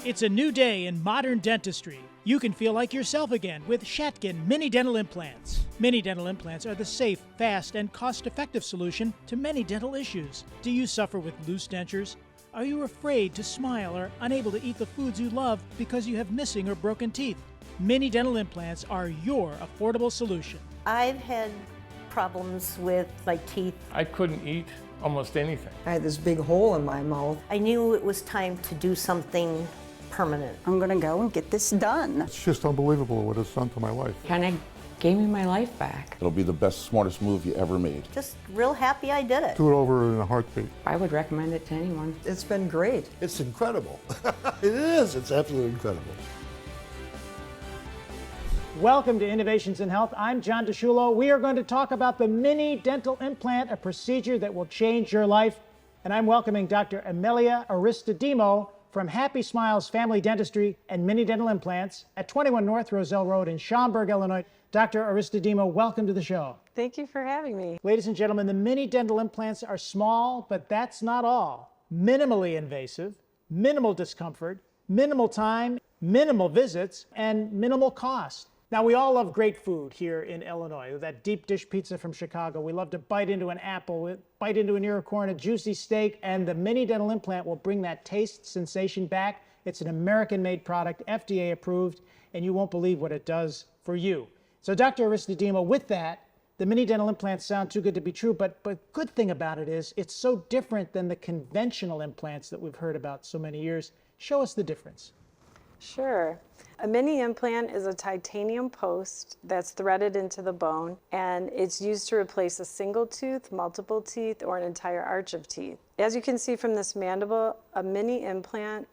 It's a new day in modern dentistry. You can feel like yourself again with Shatkin Mini Dental Implants. Mini dental implants are the safe, fast, and cost-effective solution to many dental issues. Do you suffer with loose dentures? Are you afraid to smile or unable to eat the foods you love because you have missing or broken teeth? Mini dental implants are your affordable solution. I've had problems with my teeth. I couldn't eat almost anything. I had this big hole in my mouth. I knew it was time to do something permanent. I'm gonna go and get this done. It's just unbelievable what it's done to my life. Kind of gave me my life back. It'll be the best, smartest move you ever made. Just real happy I did it. Do it over in a heartbeat. I would recommend it to anyone. It's been great. It's incredible. It is. It's absolutely incredible. Welcome to Innovations in Health. I'm John DeSciullo. We are going to talk about the mini dental implant, a procedure that will change your life. And I'm welcoming Dr. Amelia Aristodemo from Happy Smiles Family Dentistry and Mini Dental Implants at 21 North Roselle Road in Schaumburg, Illinois. Dr. Aristodemo, welcome to the show. Thank you for having me. Ladies and gentlemen, the mini dental implants are small, but that's not all. Minimally invasive, minimal discomfort, minimal time, minimal visits, and minimal cost. Now, we all love great food here in Illinois. That deep dish pizza from Chicago. We love to bite into an apple, bite into an ear of corn, a juicy steak, and the mini dental implant will bring that taste sensation back. It's an American-made product, FDA approved, and you won't believe what it does for you. So, Dr. Aristodemo, with that, the mini dental implants sound too good to be true, but good thing about it is it's so different than the conventional implants that we've heard about so many years. Show us the difference. Sure. A mini implant is a titanium post that's threaded into the bone, and it's used to replace a single tooth, multiple teeth, or an entire arch of teeth. As you can see from this mandible, a mini implant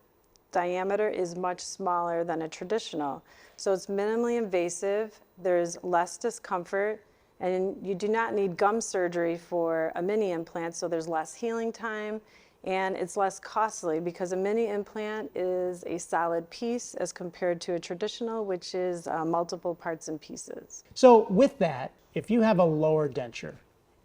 diameter is much smaller than a traditional. So it's minimally invasive, there's less discomfort, and you do not need gum surgery for a mini implant, so there's less healing time, and it's less costly because a mini implant is a solid piece as compared to a traditional, which is multiple parts and pieces. So with that, if you have a lower denture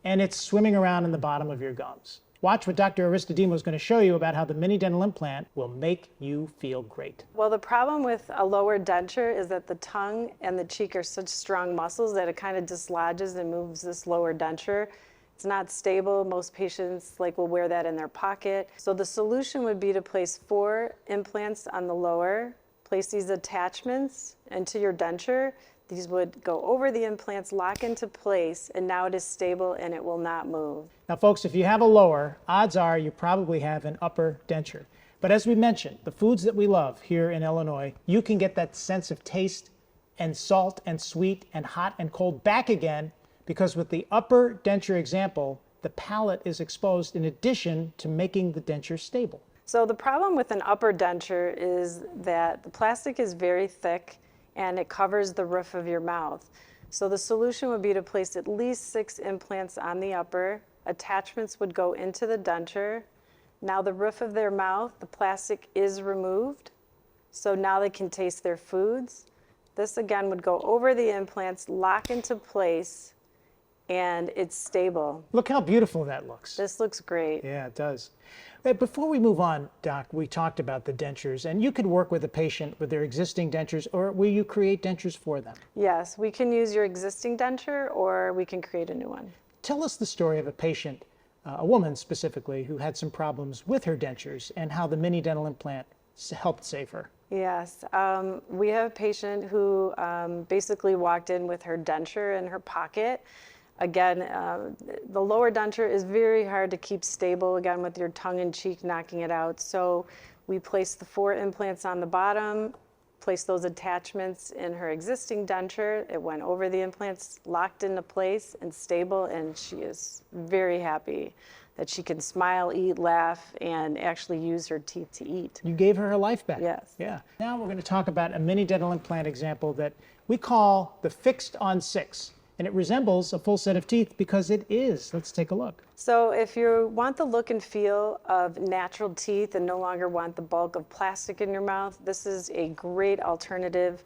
and it's swimming around in the bottom of your gums, watch what Dr. Aristodemo is going to show you about how the mini dental implant will make you feel great. Well, the problem with a lower denture is that the tongue and the cheek are such strong muscles that it kind of dislodges and moves this lower denture. It's not stable. Most patients will wear that in their pocket. So the solution would be to place 4 implants on the lower, place these attachments into your denture. These would go over the implants, lock into place, and now it is stable and it will not move. Now folks, if you have a lower, odds are you probably have an upper denture. But as we mentioned, the foods that we love here in Illinois, you can get that sense of taste and salt and sweet and hot and cold back again, because with the upper denture example, the palate is exposed in addition to making the denture stable. So the problem with an upper denture is that the plastic is very thick and it covers the roof of your mouth. So the solution would be to place at least 6 implants on the upper. Attachments would go into the denture. Now the roof of their mouth, the plastic is removed, so now they can taste their foods. This again would go over the implants, lock into place, and it's stable. Look how beautiful that looks. This looks great. Yeah, it does. Before we move on, Doc, we talked about the dentures, and you could work with a patient with their existing dentures, or will you create dentures for them? Yes, we can use your existing denture, or we can create a new one. Tell us the story of a patient, a woman specifically, who had some problems with her dentures and how the mini dental implant helped save her. Yes, we have a patient who basically walked in with her denture in her pocket. Again, the lower denture is very hard to keep stable, again, with your tongue and cheek knocking it out. So we placed the 4 implants on the bottom, placed those attachments in her existing denture. It went over the implants, locked into place and stable, and she is very happy that she can smile, eat, laugh, and actually use her teeth to eat. You gave her life back. Yes. Yeah. Now we're going to talk about a mini dental implant example that we call the fixed on 6. And it resembles a full set of teeth because it is. Let's take a look. So if you want the look and feel of natural teeth and no longer want the bulk of plastic in your mouth, this is a great alternative.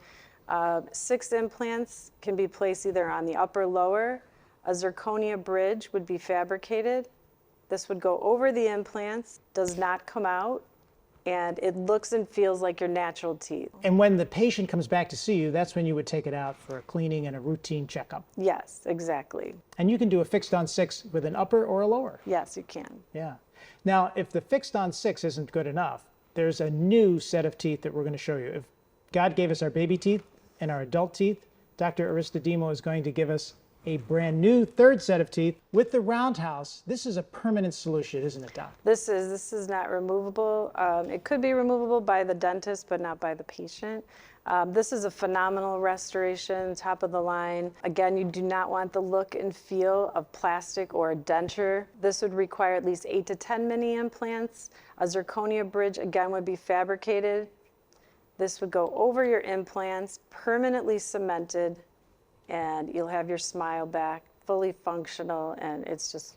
6 implants can be placed either on the upper, lower. A zirconia bridge would be fabricated. This would go over the implants, does not come out, and it looks and feels like your natural teeth. And when the patient comes back to see you, that's when you would take it out for a cleaning and a routine checkup. Yes, exactly. And you can do a fixed on 6 with an upper or a lower. Yes, you can. Yeah. Now, if the fixed on 6 isn't good enough, there's a new set of teeth that we're going to show you. If God gave us our baby teeth and our adult teeth, Dr. Aristodemo is going to give us a brand new third set of teeth with the roundhouse. This is a permanent solution, isn't it, Doc? This is not removable. It could be removable by the dentist, but not by the patient. This is a phenomenal restoration, top of the line. Again, you do not want the look and feel of plastic or a denture. This would require at least 8 to 10 mini implants. A zirconia bridge, again, would be fabricated. This would go over your implants, permanently cemented, and you'll have your smile back, fully functional, and it's just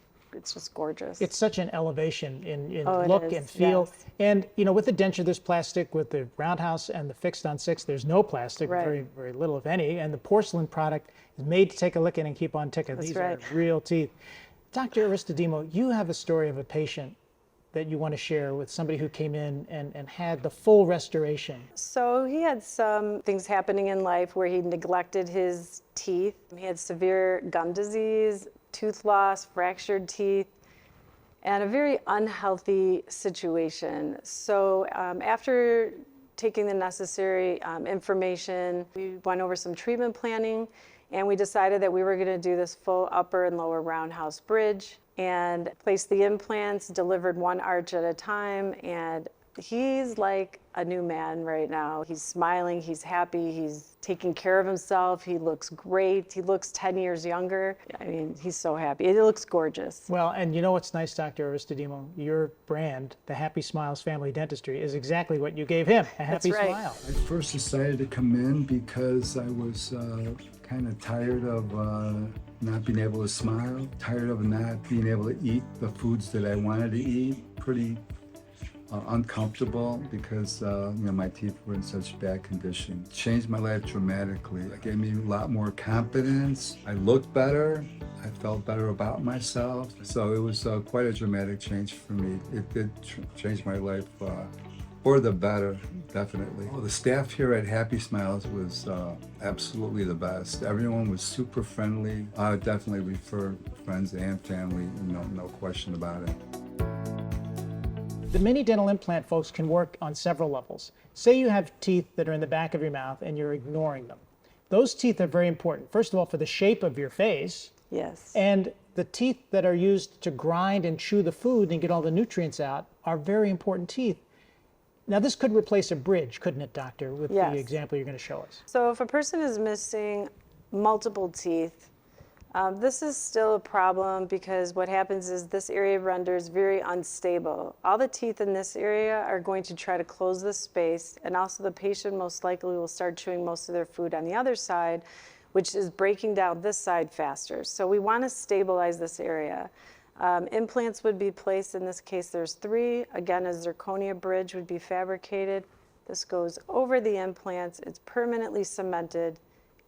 gorgeous. It's such an elevation in Oh, look it is, and feel. yes. And, you know, with the denture, there's plastic. With the roundhouse and the fixed on 6, there's no plastic, Right. very, very little, if any. And the porcelain product is made to take a licking and keep on ticking. That's These right. are real teeth. Dr. Aristodemo, you have a story of a patient that you want to share with somebody who came in and had the full restoration. So he had some things happening in life where he neglected his teeth. He had severe gum disease, tooth loss, fractured teeth, and a very unhealthy situation. So after taking the necessary information, we went over some treatment planning, and we decided that we were going to do this full upper and lower roundhouse bridge and placed the implants, delivered one arch at a time, and he's like a new man right now. He's smiling, he's happy, he's taking care of himself, he looks great, he looks 10 years younger. I mean, he's so happy. It looks gorgeous. Well, and you know what's nice, Dr. Aristodemo? Your brand, the Happy Smiles Family Dentistry, is exactly what you gave him, a happy right. smile. I first decided to come in because I was kind of tired of not being able to smile, tired of not being able to eat the foods that I wanted to eat, pretty uncomfortable because my teeth were in such bad condition. Changed my life dramatically. It gave me a lot more confidence. I looked better. I felt better about myself. So it was quite a dramatic change for me. It did change my life for the better, definitely. The staff here at Happy Smiles was absolutely the best. Everyone was super friendly. I would definitely refer friends and family, no question about it. The mini dental implant, folks, can work on several levels. Say you have teeth that are in the back of your mouth and you're ignoring them. Those teeth are very important. First of all, for the shape of your face. Yes. And the teeth that are used to grind and chew the food and get all the nutrients out are very important teeth. Now, this could replace a bridge, couldn't it, doctor, with Yes. the example you're going to show us? So if a person is missing multiple teeth, this is still a problem because what happens is this area renders very unstable. All the teeth in this area are going to try to close the space, and also the patient most likely will start chewing most of their food on the other side, which is breaking down this side faster. So we want to stabilize this area. Implants would be placed, in this case there's 3. Again, a zirconia bridge would be fabricated. This goes over the implants, it's permanently cemented,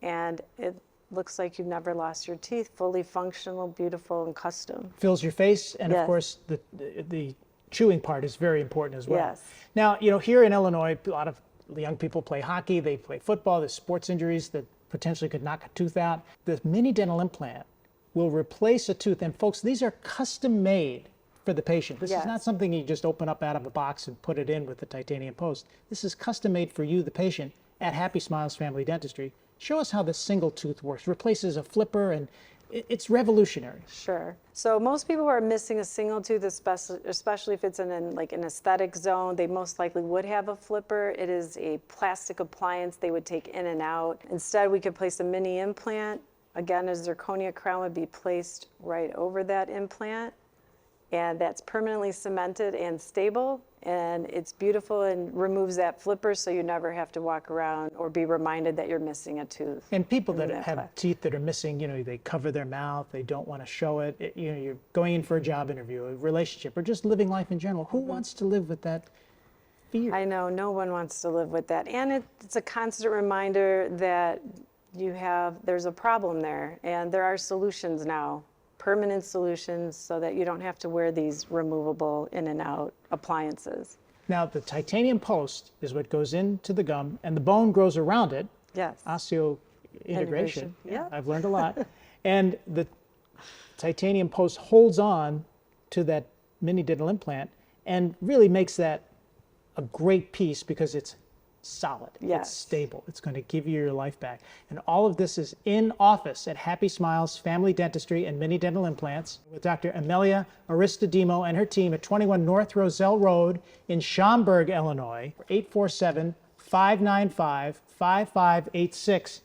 and it looks like you've never lost your teeth, fully functional, beautiful, and custom. Fills your face, and Yes. of course, the chewing part is very important as well. Yes. Now, here in Illinois, a lot of the young people play hockey, they play football, there's sports injuries that potentially could knock a tooth out. The mini dental implant will replace a tooth, and folks, these are custom made for the patient. This Yes. is not something you just open up out of a box and put it in with the titanium post. This is custom made for you, the patient, at Happy Smiles Family Dentistry. Show us how the single tooth works. Replaces a flipper, and it's revolutionary. Sure. So most people who are missing a single tooth, especially if it's in an aesthetic zone, they most likely would have a flipper. It is a plastic appliance they would take in and out. Instead, we could place a mini implant. Again, a zirconia crown would be placed right over that implant, and that's permanently cemented and stable, and it's beautiful and removes that flipper so you never have to walk around or be reminded that you're missing a tooth. And people that Remove that have plastic. teeth that are missing, they cover their mouth, they don't want to show it. You're going in for a job interview, a relationship, or just living life in general. Who wants to live with that fear? I know, no one wants to live with that. And it's a constant reminder that there's a problem there, and there are solutions now, permanent solutions, so that you don't have to wear these removable in and out appliances. Now, the titanium post is what goes into the gum, and the bone grows around it. Yes. Osseointegration. Yeah. I've learned a lot. And the titanium post holds on to that mini dental implant and really makes that a great piece because it's solid. Yes. It's stable. It's going to give you your life back. And all of this is in office at Happy Smiles Family Dentistry and Mini Dental Implants with Dr. Amelia Aristodemo and her team at 21 North Roselle Road in Schaumburg, Illinois, 847-595-5586,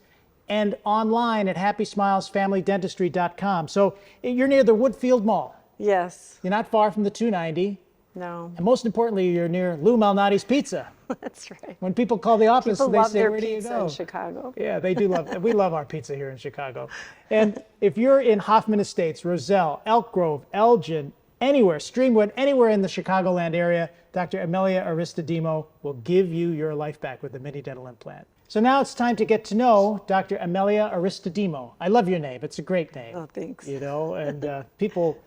and online at happysmilesfamilydentistry.com. So you're near the Woodfield Mall. Yes. You're not far from the 290. No. And most importantly, you're near Lou Malnati's Pizza. That's right. When people call the office, People they love say, their where do you pizza go? in Chicago. Yeah, they do love, we love our pizza here in Chicago. And if you're in Hoffman Estates, Roselle, Elk Grove, Elgin, anywhere, Streamwood, anywhere in the Chicagoland area, Dr. Amelia Aristodemo will give you your life back with the mini dental implant. So now it's time to get to know Dr. Amelia Aristodemo. I love your name. It's a great name. Oh, thanks. You know, and people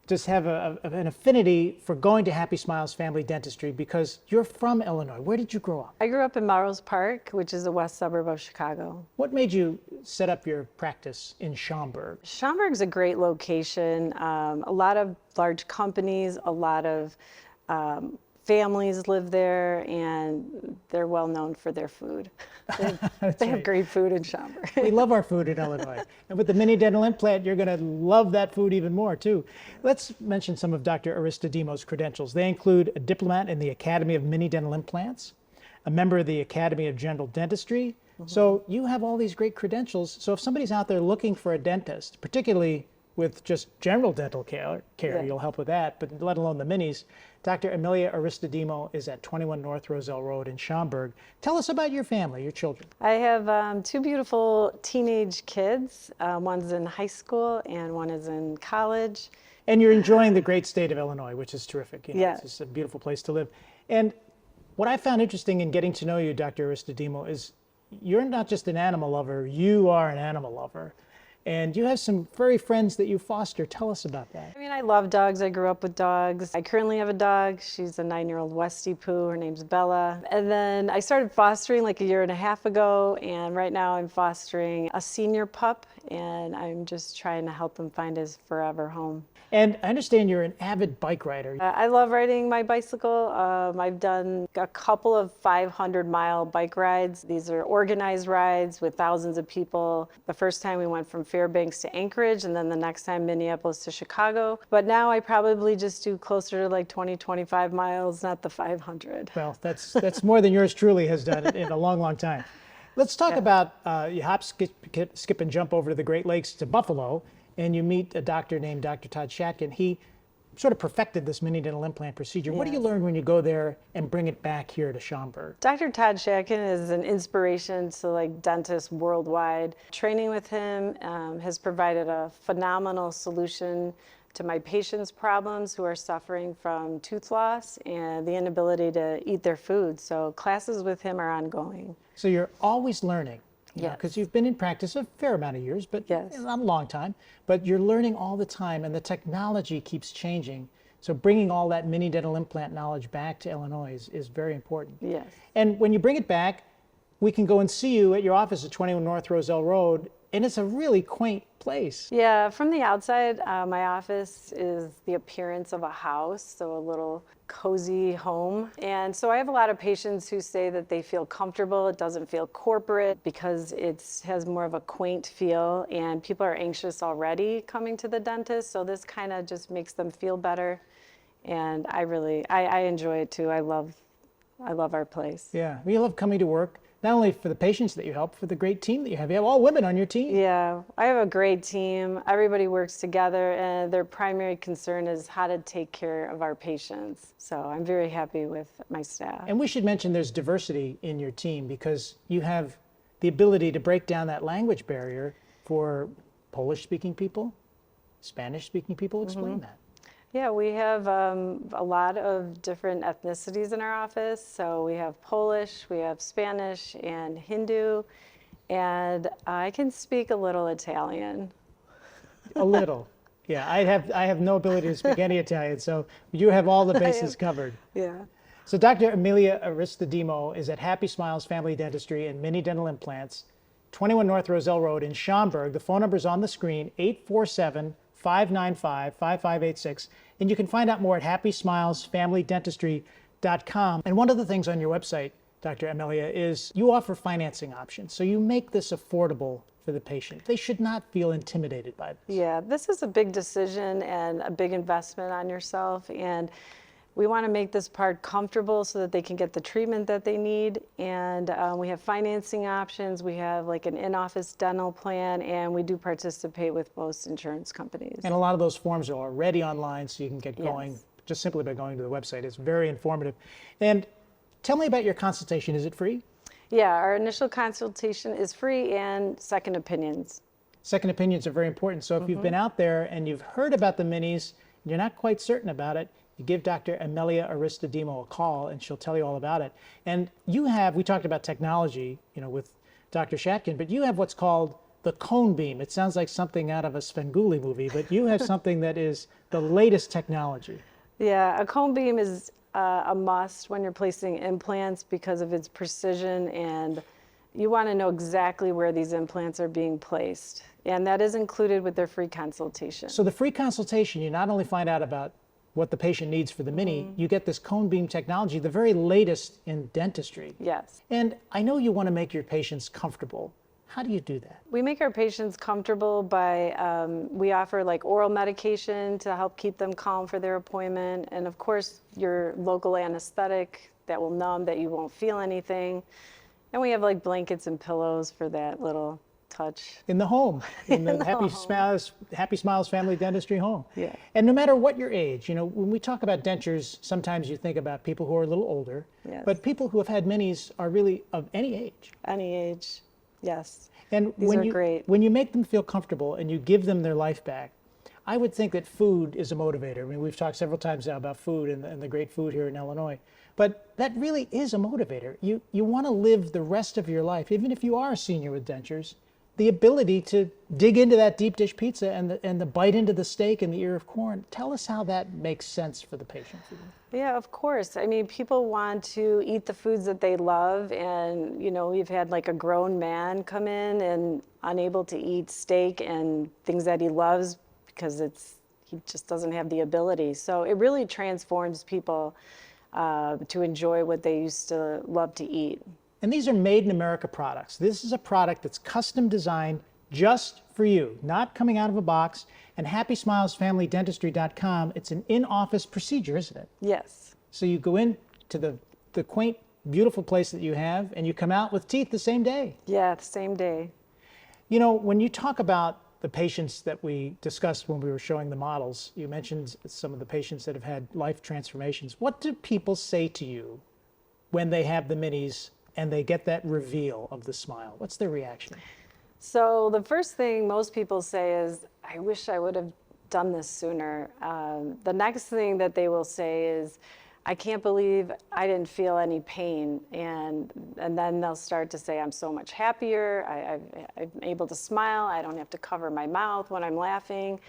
just have an affinity for going to Happy Smiles Family Dentistry because you're from Illinois. Where did you grow up? I grew up in Melrose Park, which is a west suburb of Chicago. What made you set up your practice in Schaumburg? Schaumburg's a great location. A lot of large companies, a lot of families live there, and they're well known for their food. They have great food in Schaumburg. We love our food in Illinois. And with the mini dental implant, you're going to love that food even more, too. Let's mention some of Dr. Aristodemo's credentials. They include a diplomat in the Academy of Mini Dental Implants, a member of the Academy of General Dentistry. So you have all these great credentials. So if somebody's out there looking for a dentist, particularly with just general dental care, you'll help with that, but let alone the minis. Dr. Amelia Aristodemo is at 21 North Roselle Road in Schaumburg. Tell us about your family, your children. I have two beautiful teenage kids. One's in high school and one is in college. And you're enjoying the great state of Illinois, which is terrific. You know, Yes. It's just a beautiful place to live. And what I found interesting in getting to know you, Dr. Aristodemo, is you're not just an animal lover, you are an animal lover. And you have some furry friends that you foster. Tell us about that. I mean, I love dogs. I grew up with dogs. I currently have a dog. She's a 9-year-old Westie Poo. Her name's Bella. And then I started fostering like a year and a half ago. And right now I'm fostering a senior pup. And I'm just trying to help him find his forever home. And I understand you're an avid bike rider. I love riding my bicycle. I've done a couple of 500-mile bike rides. These are organized rides with thousands of people. The first time we went from Fairbanks to Anchorage, and then the next time Minneapolis to Chicago. But now I probably just do closer to like 20, 25 miles, not the 500. Well, that's more than yours truly has done in a long, long time. Let's talk about you hop, skip, and jump over to the Great Lakes to Buffalo, and you meet a doctor named Dr. Todd Shatkin. He sort of perfected this mini dental implant procedure. What do you learn when you go there and bring it back here to Schaumburg? Dr. Todd Shatkin is an inspiration to like dentists worldwide. Training with him has provided a phenomenal solution to my patients' problems who are suffering from tooth loss and the inability to eat their food. So classes with him are ongoing. So you're always learning. Yes. Because you've been in practice a fair amount of years, but Yes. not a long time. But you're learning all the time, and the technology keeps changing. So bringing all that mini dental implant knowledge back to Illinois is very important. Yes. And when you bring it back, we can go and see you at your office at 21 North Roselle Road, and it's a really quaint place. Yeah, from the outside, my office is the appearance of a house, so a little cozy home. And so I have a lot of patients who say that they feel comfortable. It doesn't feel corporate because it has more of a quaint feel, and people are anxious already coming to the dentist, so this kind of just makes them feel better. And I enjoy it too. I love our place. Yeah, we love coming to work, not only for the patients that you help, for the great team that you have. You have all women on your team. Yeah, I have a great team. Everybody works together, and their primary concern is how to take care of our patients. So I'm very happy with my staff. And we should mention there's diversity in your team because you have the ability to break down that language barrier for Polish-speaking people, Spanish-speaking people. Explain that. Yeah, we have a lot of different ethnicities in our office. So we have Polish, we have Spanish, and Hindu, and I can speak a little Italian. A little. Yeah, I have no ability to speak any Italian, so you have all the bases covered. Yeah. So Dr. Amelia Aristodemo is at Happy Smiles Family Dentistry and Mini Dental Implants, 21 North Roselle Road in Schaumburg. The phone number is on the screen, 847-595-5586. And you can find out more at happysmilesfamilydentistry.com. And one of the things on your website, Dr. Amelia, is you offer financing options. So you make this affordable for the patient. They should not feel intimidated by this. Yeah, this is a big decision and a big investment on yourself. And we want to make this part comfortable so that they can get the treatment that they need. And we have financing options. We have like an in-office dental plan, and we do participate with most insurance companies. And a lot of those forms are already online, so you can get going just simply by going to the website. It's very informative. And tell me about your consultation. Is it free? Yeah, our initial consultation is free, and second opinions. Second opinions are very important. So if you've been out there and you've heard about the minis, and you're not quite certain about it, you give Dr. Amelia Aristodemo a call, and she'll tell you all about it. And you have, we talked about technology, with Dr. Shatkin, but you have what's called the cone beam. It sounds like something out of a Svengoolie movie, but you have something that is the latest technology. Yeah, a cone beam is a must when you're placing implants because of its precision, and you want to know exactly where these implants are being placed. And that is included with their free consultation. So the free consultation, you not only find out about what the patient needs for the mini, you get this cone beam technology, the very latest in dentistry. Yes. And I know you want to make your patients comfortable. How do you do that? We make our patients comfortable by, we offer like oral medication to help keep them calm for their appointment. And of course, your local anesthetic that will numb, that you won't feel anything. And we have like blankets and pillows for that little touch. In the home, in the Happy Smiles Family Dentistry home. Yeah. And no matter what your age, when we talk about dentures, sometimes you think about people who are a little older, Yes. but people who have had minis are really of any age. Any age, yes. And These are great. When you make them feel comfortable and you give them their life back, I would think that food is a motivator. I mean, we've talked several times now about food and the great food here in Illinois, but that really is a motivator. You want to live the rest of your life, even if you are a senior with dentures, the ability to dig into that deep dish pizza and the bite into the steak and the ear of corn. Tell us how that makes sense for the patient. Yeah, of course. I mean, people want to eat the foods that they love, and we've had like a grown man come in and unable to eat steak and things that he loves because he just doesn't have the ability. So it really transforms people to enjoy what they used to love to eat. And these are made in America products. This is a product that's custom designed just for you, not coming out of a box. And happysmilesfamilydentistry.com, it's an in-office procedure, isn't it? Yes. So you go in to the quaint, beautiful place that you have, and you come out with teeth the same day. Yeah, the same day. When you talk about the patients that we discussed when we were showing the models, you mentioned some of the patients that have had life transformations. What do people say to you when they have the minis and they get that reveal of the smile? What's their reaction? So the first thing most people say is, I wish I would have done this sooner. The next thing that they will say is, I can't believe I didn't feel any pain. And then they'll start to say, I'm so much happier. I'm able to smile. I don't have to cover my mouth when I'm laughing.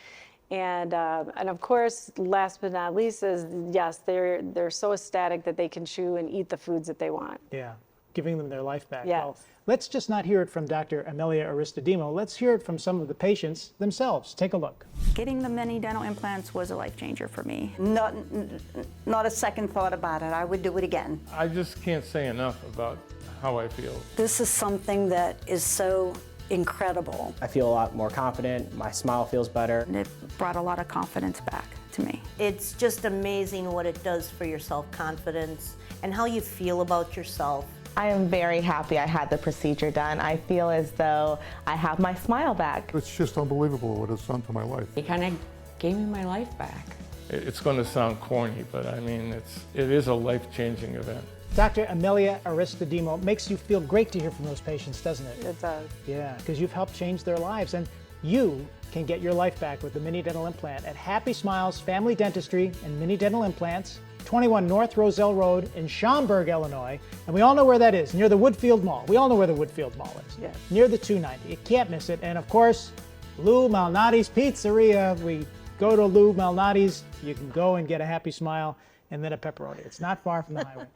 And of course, last but not least is, yes, they're so ecstatic that they can chew and eat the foods that they want. Yeah, giving them their life back. Yes. Well, let's just not hear it from Dr. Amelia Aristodemo. Let's hear it from some of the patients themselves. Take a look. Getting the mini dental implants was a life changer for me. Not a second thought about it. I would do it again. I just can't say enough about how I feel. This is something that is so incredible. I feel a lot more confident. My smile feels better. And it brought a lot of confidence back to me. It's just amazing what it does for your self-confidence and how you feel about yourself. I am very happy I had the procedure done. I feel as though I have my smile back. It's just unbelievable what it's done to my life. It kind of gave me my life back. It's going to sound corny, but I mean, it is a life-changing event. Dr. Amelia Aristodemo, makes you feel great to hear from those patients, doesn't it? It does. Yeah, because you've helped change their lives, and you can get your life back with the mini dental implant at Happy Smiles Family Dentistry and Mini Dental Implants, 21 North Roselle Road in Schaumburg, Illinois. And we all know where that is, near the Woodfield Mall. We all know where the Woodfield Mall is. Yes. Near the 290. You can't miss it. And of course, Lou Malnati's Pizzeria. We go to Lou Malnati's, you can go and get a happy smile and then a pepperoni. It's not far from the highway.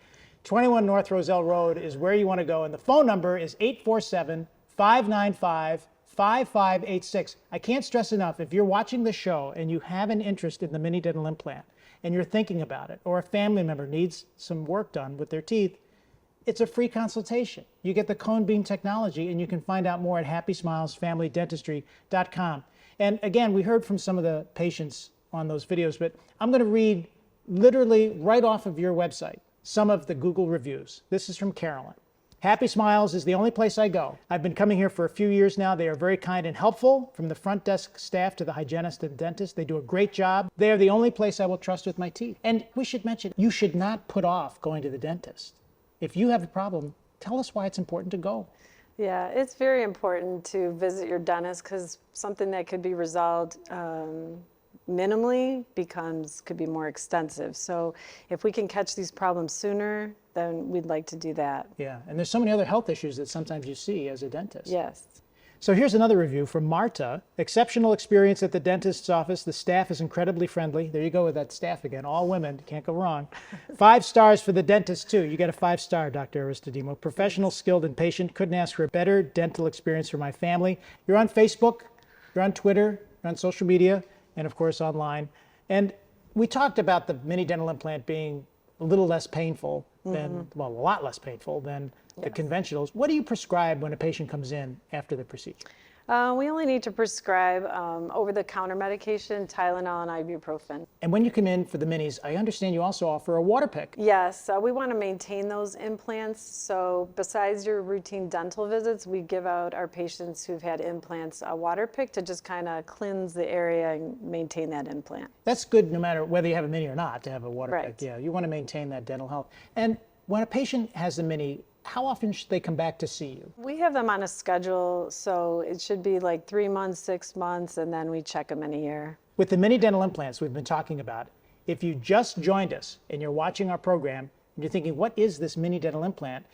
21 North Roselle Road is where you want to go, and the phone number is 847-595-5586. I can't stress enough, if you're watching the show and you have an interest in the mini dental implant and you're thinking about it, or a family member needs some work done with their teeth, it's a free consultation. You get the cone beam technology, and you can find out more at happysmilesfamilydentistry.com. And again, we heard from some of the patients on those videos, but I'm going to read literally right off of your website some of the Google reviews. This is from Carolyn. Happy Smiles is the only place I go. I've been coming here for a few years now. They are very kind and helpful, from the front desk staff to the hygienist and dentist. They do a great job. They are the only place I will trust with my teeth. And we should mention, you should not put off going to the dentist. If you have a problem, tell us why it's important to go. Yeah, it's very important to visit your dentist, because something that could be resolved minimally could be more extensive. So if we can catch these problems sooner, then we'd like to do that. Yeah, and there's so many other health issues that sometimes you see as a dentist. Yes. So here's another review from Marta. Exceptional experience at the dentist's office. The staff is incredibly friendly. There you go with that staff again. All women. Can't go wrong. 5 stars for the dentist, too. You get a 5-star, Dr. Aristodemo. Professional, skilled, and patient. Couldn't ask for a better dental experience for my family. You're on Facebook. You're on Twitter. You're on social media. And, of course, online. And we talked about the mini dental implant being a little less painful than, well, a lot less painful than the conventionals. What do you prescribe when a patient comes in after the procedure? We only need to prescribe over-the-counter medication, Tylenol and ibuprofen. And when you come in for the minis, I understand you also offer a water pick. Yes, we want to maintain those implants. So besides your routine dental visits, we give out our patients who've had implants a water pick to just kind of cleanse the area and maintain that implant. That's good no matter whether you have a mini or not, to have a water Right. pick. Yeah, you want to maintain that dental health. And when a patient has the mini, how often should they come back to see you? We have them on a schedule, so it should be like 3 months, 6 months, and then we check them in a year. With the mini dental implants we've been talking about, if you just joined us and you're watching our program and you're thinking, what is this mini dental implant?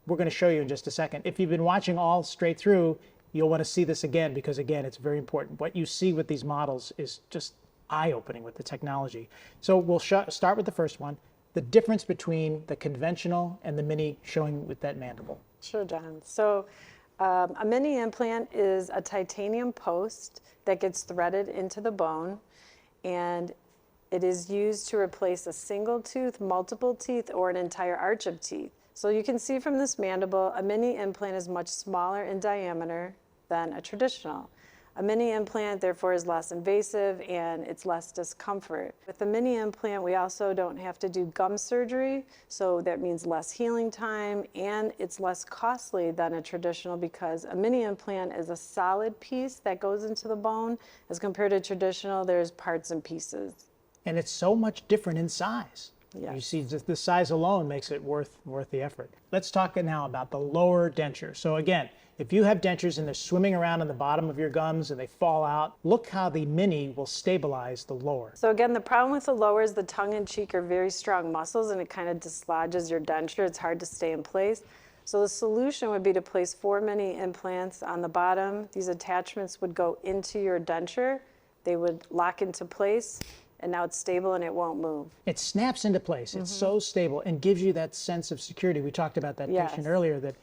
We're going to show you in just a second. If you've been watching all straight through, you'll want to see this again, because again, it's very important. What you see with these models is just eye-opening with the technology. So we'll start with the first one. The difference between the conventional and the mini, showing with that mandible. Sure, John. So a mini implant is a titanium post that gets threaded into the bone, and it is used to replace a single tooth, multiple teeth, or an entire arch of teeth. So you can see from this mandible, a mini implant is much smaller in diameter than a traditional. A mini implant, therefore, is less invasive and it's less discomfort. With the mini implant, we also don't have to do gum surgery, so that means less healing time, and it's less costly than a traditional, because a mini implant is a solid piece that goes into the bone. As compared to traditional, there's parts and pieces. And it's so much different in size. Yes. You see, just the size alone makes it worth the effort. Let's talk now about the lower denture. So again, if you have dentures and they're swimming around in the bottom of your gums and they fall out, look how the mini will stabilize the lower. So again, the problem with the lower is the tongue and cheek are very strong muscles, and it kind of dislodges your denture. It's hard to stay in place. So the solution would be to place 4 mini implants on the bottom. These attachments would go into your denture. They would lock into place, and now it's stable and it won't move. It snaps into place. It's so stable and gives you that sense of security. We talked about that patient earlier that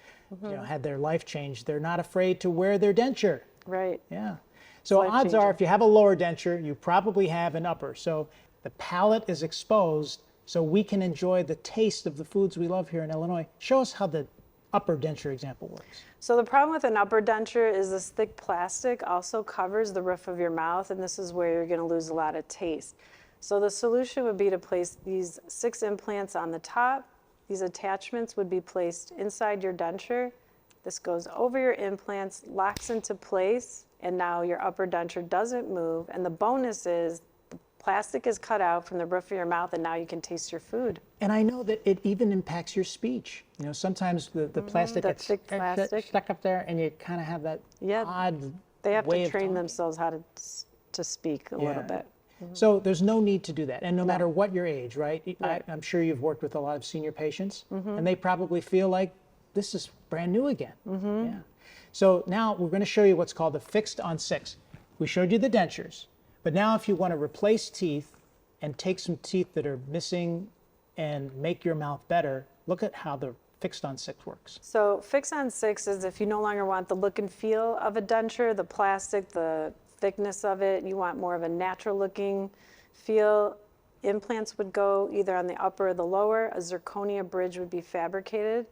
had their life changed. They're not afraid to wear their denture. Right. Yeah. So odds are, if you have a lower denture, you probably have an upper. So the palate is exposed so we can enjoy the taste of the foods we love here in Illinois. Show us how the upper denture example works. So the problem with an upper denture is this thick plastic also covers the roof of your mouth, and this is where you're going to lose a lot of taste. So the solution would be to place these 6 implants on the top. These attachments would be placed inside your denture. This goes over your implants, locks into place, and now your upper denture doesn't move. And the bonus is the plastic is cut out from the roof of your mouth, and now you can taste your food. And I know that it even impacts your speech. You know, sometimes the plastic gets thick plastic stuck up there, and you kind of have that odd They have way to of train talking. themselves how to speak a little bit. So there's no need to do that. And no matter what your age, right? I'm sure you've worked with a lot of senior patients, and they probably feel like this is brand new again. Yeah. So now we're going to show you what's called the fixed on 6. We showed you the dentures. But now if you want to replace teeth and take some teeth that are missing and make your mouth better, look at how the Fixed on 6 works. So Fix on 6 is if you no longer want the look and feel of a denture, the plastic, the thickness of it, you want more of a natural looking feel. Implants would go either on the upper or the lower. A zirconia bridge would be fabricated.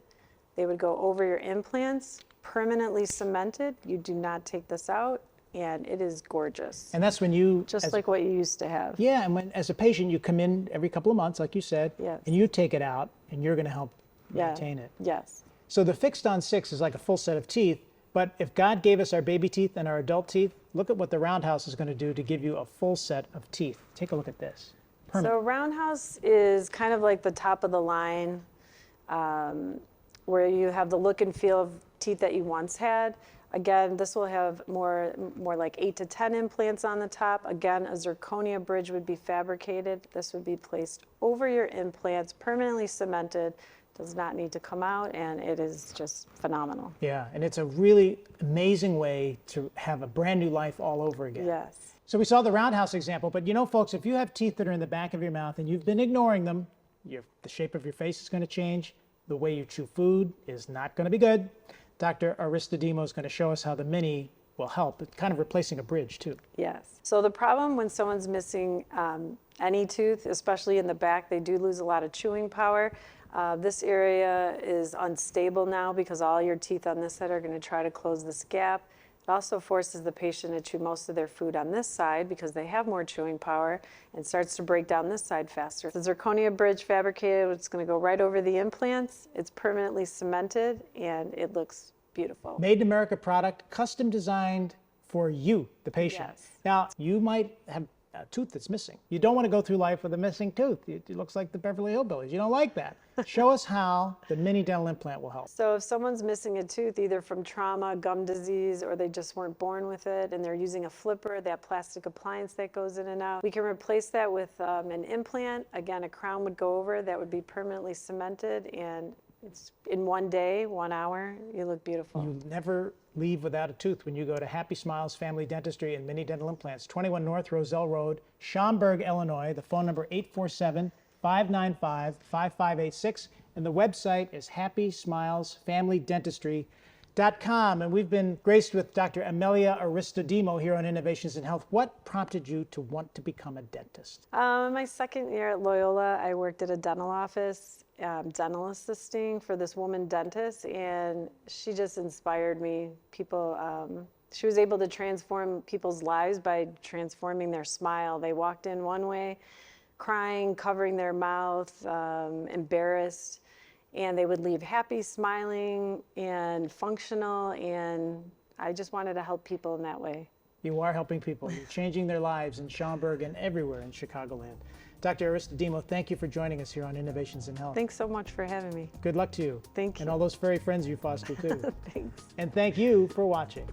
They would go over your implants, permanently cemented. You do not take this out, and it is gorgeous. And that's when you... Just like what you used to have. Yeah, and when, as a patient, you come in every couple of months, like you said, Yes. and you take it out, and you're going to help maintain it. Yes. So the Fixed on 6 is like a full set of teeth, but if God gave us our baby teeth and our adult teeth, look at what the Roundhouse is going to do to give you a full set of teeth. Take a look at this. Permanent. So Roundhouse is kind of like the top of the line, where you have the look and feel of teeth that you once had. Again, this will have more like 8 to 10 implants on the top. Again, a zirconia bridge would be fabricated. This would be placed over your implants, permanently cemented, does not need to come out, and it is just phenomenal. Yeah, and it's a really amazing way to have a brand new life all over again. Yes. So we saw the Roundhouse example, but you know, folks, if you have teeth that are in the back of your mouth and you've been ignoring them, the shape of your face is going to change. The way you chew food is not going to be good. Dr. Aristodemo is going to show us how the Mini will help. It's kind of replacing a bridge, too. Yes. So the problem when someone's missing any tooth, especially in the back, they do lose a lot of chewing power. This area is unstable now because all your teeth on this side are going to try to close this gap. It also forces the patient to chew most of their food on this side because they have more chewing power and starts to break down this side faster. The zirconia bridge fabricated, it's going to go right over the implants. It's permanently cemented and it looks beautiful. Made in America product, custom designed for you, the patient. Yes. Now, you might have a tooth that's missing. You don't want to go through life with a missing tooth. It looks like the Beverly Hillbillies. You don't like that. Show us how the Mini dental implant will help. So if someone's missing a tooth, either from trauma, gum disease, or they just weren't born with it, and they're using a flipper, that plastic appliance that goes in and out, we can replace that with an implant. Again, a crown would go over, that would be permanently cemented, and it's in 1 day, 1 hour, you look beautiful. You never leave without a tooth when you go to Happy Smiles Family Dentistry and Mini Dental Implants, 21 North Roselle Road, Schaumburg, Illinois. The phone number 847-595-5586, and the website is happysmilesfamilydentistry.com. And we've been graced with Dr. Amelia Aristodemo here on Innovations in Health. What prompted you to want to become a dentist? My second year at Loyola, I worked at a dental office, dental assisting for this woman dentist, and she just inspired me. She was able to transform people's lives by transforming their smile. They walked in one way, crying, covering their mouth, embarrassed, and they would leave happy, smiling, and functional, and I just wanted to help people in that way. You are helping people. You're changing their lives in Schaumburg and everywhere in Chicagoland. Dr. Aristodemo, thank you for joining us here on Innovations in Health. Thanks so much for having me. Good luck to you. Thank you. And all those furry friends you foster, too. Thanks. And thank you for watching.